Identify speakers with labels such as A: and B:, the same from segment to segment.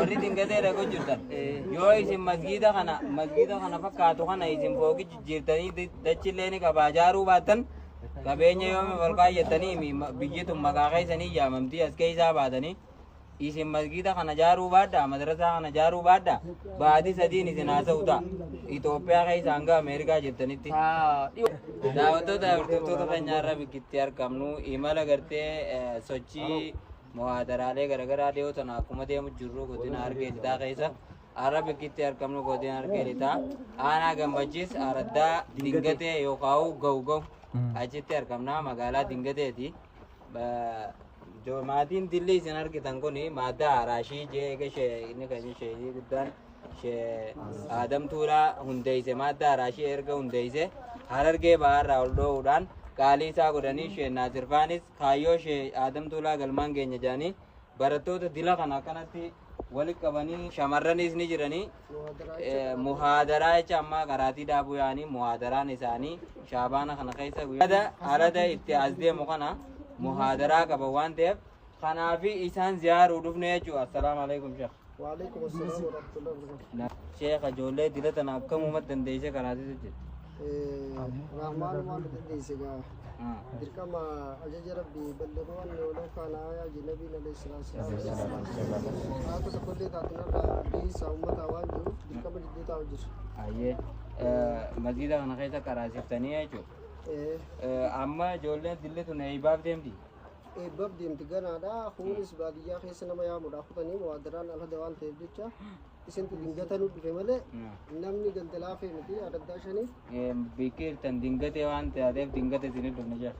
A: warri dingatee dhaqu jirtan yoo isin masgiida kana fakkaatu kana isin fooqi jijjiirtanii dachillee ni qabaa jaaruu baattan qabeenya yoome ol kaayyattanii biyyitun maqaa keessanii yaamamtii as keessaa baatanii isin masgiida kana jaaruu baadhaa madrasaa kana jaaruu baadhaa baatii sadiin isin haasa'u ta'a Itoophiyaa keessa hanga Ameerikaa jirtanitti. Daawwattoota hordoftoota keenyaarra bikkitti argamnu imala gartee sochii muhaadaraalee garaagaraa dhiyootan akkuma deemu jirru godina Harargee Lixaa keessa har'a bikkitti argamnu godina Harargee Lixaa aanaa gammachiis araddaa dingatee yookaan ga'u achitti argamna magaalaa dingateeti. Maatiin dilli isin argitan kun maadaa Araashii jeega inni kan ishee guddaan Adam Tuulaa hundeeyse maadaa Araashii erga hundeeyse Harargee baharraa ol dhoowuudhaan qaalii isaa godhanii ishee Naasirfaanis kaayyoo ishee Adam Tuulaa galmaan keenya jedhanii barattoota dila kana akkanatti walitti qabanii shamarranis ni jiranii muhaadaraa jecha amma qaraatii daabuu yaanii muhaadaraan isaanii shaabaana kana keessa guyyaada alada itti as deemu kana muhaadaraa qaba waan ta'eef kanaafi isaan ziyaaruu dhufne jechuudha. Assalaamu alaikum sheekh.
B: Wa alaikum assalam wa rahmatullahi wa barakatuh.
A: Sheekh ijoollee dilatan akkamuma dandeeyse kanaatitu jira.
B: Rahmaan dandeeyse gaa dirqama ajaja rabbii bal'inuu wanni waloo kaana aayaa jinabiin alayhi salaatu wassalaam akka tokkollee taatinarraa dhiisa uummataa waan jiruuf dirqama jidduu taa'u jiru.
A: Ayyee masgiida kana keessa karaasiftanii jechuudha. Amma ijoolleen dilli tun eebbaaf deemti.
B: Eebbaaf deemti ganaadha. Kunis baadiyyaa keessa nama yaamuudhaaf kutanii muhaadaraan alada waan ta'eef jecha isintu dingatanuu dhufe malee namni daldalaa fee miti adda shanii.
A: Biqiltan dingatee waan ta'eef dingate isin dhufne jira.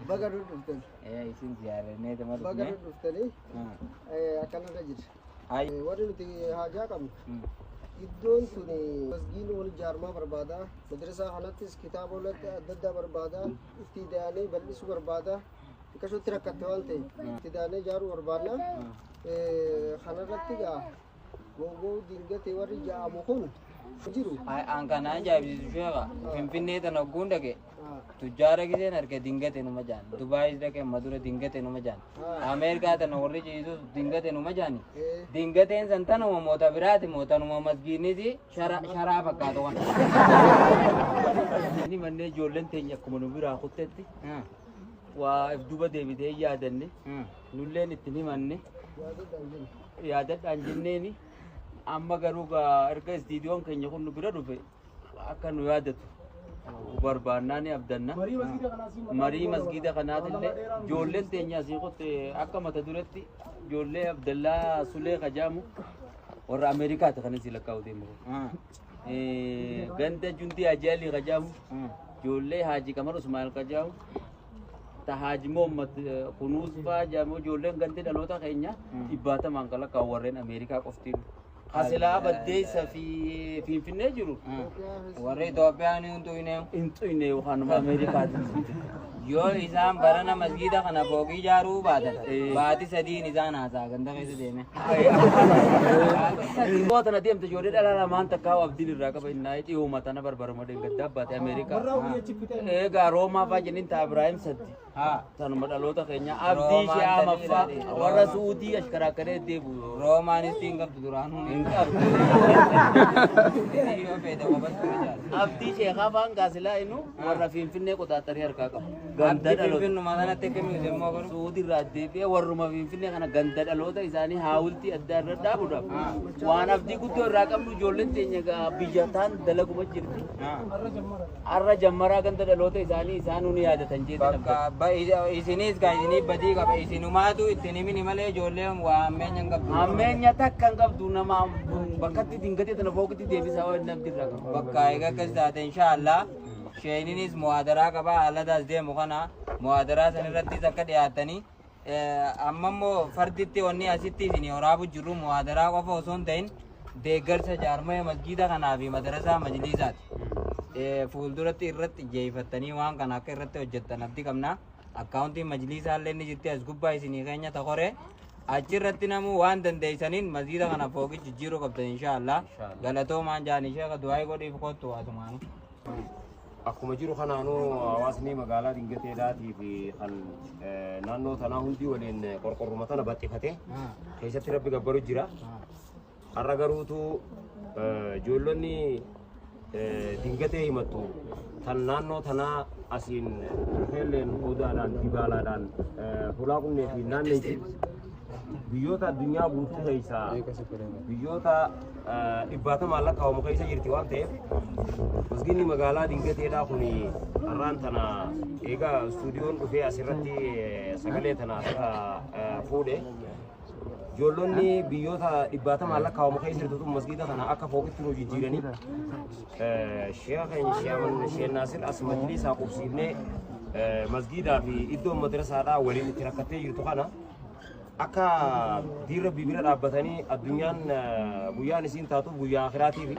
B: Baga dhuftani.
A: Isin ziyaarannee tama dhufne.
B: Baga dhuftanii akkanarra jira. Warri nuti haajaa qabnu. Iddoon tuni masgiin wal ijaarmaa barbaada. Madrasaa kanattis kitaaba adda addaa barbaada. Itti daanee bal'isuu barbaada. Akkasutti rakkatte waan ta'e itti daanee ijaaruu barbaadna. Kanarratti gaa googoo dingatee warri ja'amu kun jiru.
A: An kana ajaa'ibsiisu sheeka Finfinnee tana ogguun dhaqe tujjaara giseen arge dingate numa jaan Dubaayis dhaqe madura dingate numa jaan Ameerikaa tana warri ciisus dingate numa jaani dingateen san tanuma moota biraati mootanuma masgiinisi sharaa fakkaatu kan
C: Ini mannee ijoolleen teenya akkuma nu biraa kuttetti waa duba deebitee yaadanne nulleen itti himanne yaadadhaan jenneeni amma garuu erga istiidiyoon keenya kun nu bira dhufe akka nu yaadatu barbaannaa ni abdanna marii masgiida kanaatillee ijoolleen teenya asii qotte akka mata duratti ijoollee Abdallaa Sulee Kajaamu warra Ameerikaati kan isin lakkaa'u deemu ganda Juntii Ajaalii Kajaamu ijoollee Haajii Qamar Usmaa'il Kajaamu Haji Muhammad kunuus fa'aa jaamoo ijoolleen gandi dhaloota keenya dhibbatamaan kan lakkaa'u warreen Ameerikaa qoftiin hasilaa baddeessa fi Finfinnee jiru
A: warri Itoophiyaan hin
C: xuyne yookaan Ameerikaatiin
A: yoo isaan barana masgiida kana fooqii ijaaruu baatan baatii sadiin isaan haasaa ganda keessa deeme.
C: Yoo tana deemte ijoollee dhala lamaan takkaa abdiin irraa qaba innaa dhiyoo matana barbaarama deeggadda abbaate Ameerikaa. Egaa Roomaa fa'aa jennin ta'a Ibraahim Saddi. Tanuma dhaloota keenya abdii ishee amaffaa warra Suudii ashkaraakkaree deebu.
A: Roomaanis tiin qabdu duraanuu
C: hin qabdu. Abdii ishee afaan gaasilaa inu warra Finfinnee qotaattarii harkaa qabu.
A: Ganda dhaloota maanatti kamiin immoo garuu
C: Suudii irraa deebi'ee warruma Finfinnee kana ganda dhaloota isaanii haawultii adda irra dhaabuudhaaf waan abdii guddoo irraa qabnu ijoolleen teenya biyyataan dalaguma jirti. Har'a jammaraa ganda dhaloota isaanii isaanuu ni yaadatan jechuudha.
A: Isinis gaa isinii badii qaba isinumaatu ittiin himini malee ijoolleen waa ammeenya hin qabdu.
C: Ammeenya takka hin qabdu nama bakkatti dingatee tana fooqitti deebisaa waan namti irraa qabu.
A: Bakka egaa akkas taate inshaallah sheeninis muhaadaraa qaba aladaas deemu kana muhaadaraa san irrattis akka dhiyaatanii amma immoo farditti wanni asitti isin waraabu jirru muhaadaraa qofa osoo hin ta'in deeggarsa jaarmaya masgiida kanaa fi madarasaa majliisaati. Fuulduratti irratti jeefattanii waan kana akka irratti hojjettan abdii qabna. Akkaawuntiin majliisaa illee ni jirti as gubbaa isinii keenya takore achirratti namuu waan dandeeysaniin masgiida kana fooqi jijjiiruu qabdan inshaallah. Galatoomaan jaan ishee du'aa godhiif kottu waatumaanu.
D: akkuma jiru kanaanuu hawaasni magaalaa Dingateedhaatii fi kan naannoo tanaa hundi waliin qorqorruma tana baxxifatee keessatti rabbi gabbaru jira. Har'a garuutu ijoollonni Dingatee himattu tan naannoo tanaa asiin helleen odaadhaan dibaalaadhaan hulaa qunnee fi naanneetti biyyoota addunyaa guutuu keessaa biyyoota dhibbaatamaan lakkaa'amu keessa jirti waan ta'eef masgiidni magaalaa Dingateedhaa kun har'aan tana eegaa istuudiyoon dhufee asirratti sagalee tana akka fuudhe ijoollonni biyyoota dhibbaatamaan lakkaa'amu keessa jirtu masgiida kana akka fooqitti nu jijjiiranii sheekha keenya Sheekh Naasir as majlisaa qubsiifnee masgiidaa fi iddoo madrasaadhaa waliin itti rakkattee jirtu kana akka diirra bibira dhaabbatanii addunyaan guyyaan isiin taatu guyyaa akhiraatiifi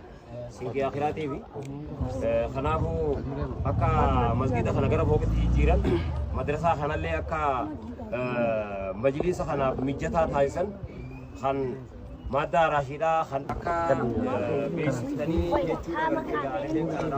D: sinqii akhiraatiifi kanaafuu akka masgiida kana gara fooqitti jijjiiran madrasaa kanallee akka majlisa kanaaf mijataa taasisan kan madda raashiidhaa kan akka beeksisanii
B: jechuudha.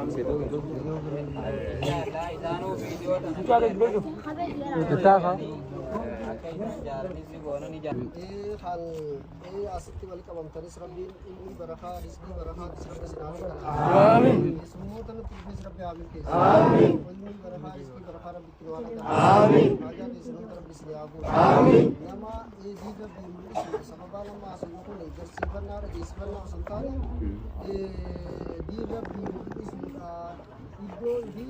B: asitti wal qabamtanis rabbiin ilmi barakaa rizqii barakaa rabbi sinaa amiin summoota nutti dhufes rabbi amiin keessa amiin ilmi barakaa rizqii barakaa rabbi itti waan amiin haajaa keessanoota rabbi sinaa guutu amiin nama eegii rabbii mul'isu sababaa nama asuma kun garsiifannaa dhageessifannaa osoo hin taane dii rabbii mul'isuudhaan iddoo fi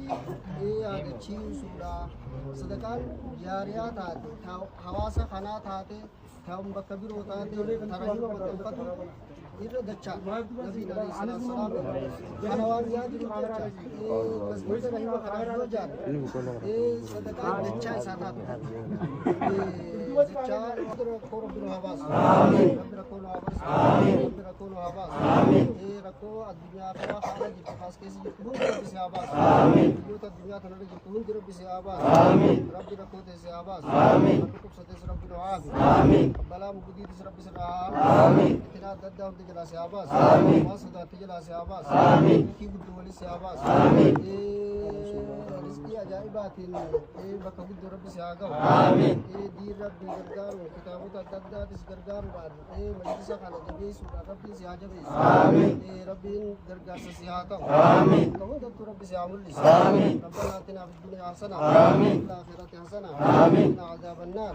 B: yaadachiisuudha sadaqaan jaariyaa taate hawaasa kanaa taate kan bakka biroo taate tarahima maxxanfatu irra dachaa nabiin alayhi salaatu salaam kana waan yaadu jecha masgiida rahima kanaa yoo jaal sadaqaan dachaa isaa taatu jecha rakkoo rabbi nu habaasu rabbi rakkoo nu habaasu rabbi rakkoo nu habaasu rakkoo addunyaa kana haala jirtu kaas keessa jirtu hundi rabbi si habaasu biyyoota addunyaa kanarra jirtu hundi rabbi si habaasu rabbi rakkoo ta'e si habaasu rabbi qubsates rabbi nu haafi balaa mugdiitis rabbi sirraa itinaa adda addaa hundi jalaa si habaasu waan sodaatti jalaa si habaasu kii guddoo walis si habaasu rizqii ajaa'ibaatiin bakka guddoo rabbi si haa ga'u diin rabbii gargaaru kitaabota adda addaatis gargaaruudhaan majlisa kana jabeessuudhaan rabbiin si haa jabeessu rabbiin gargaarsa si haa ta'u bakka hundattuu rabbi si haa mul'isu ربنا آتنا في الدنيا حسنة وفي الآخرة حسنة وقنا عذاب النار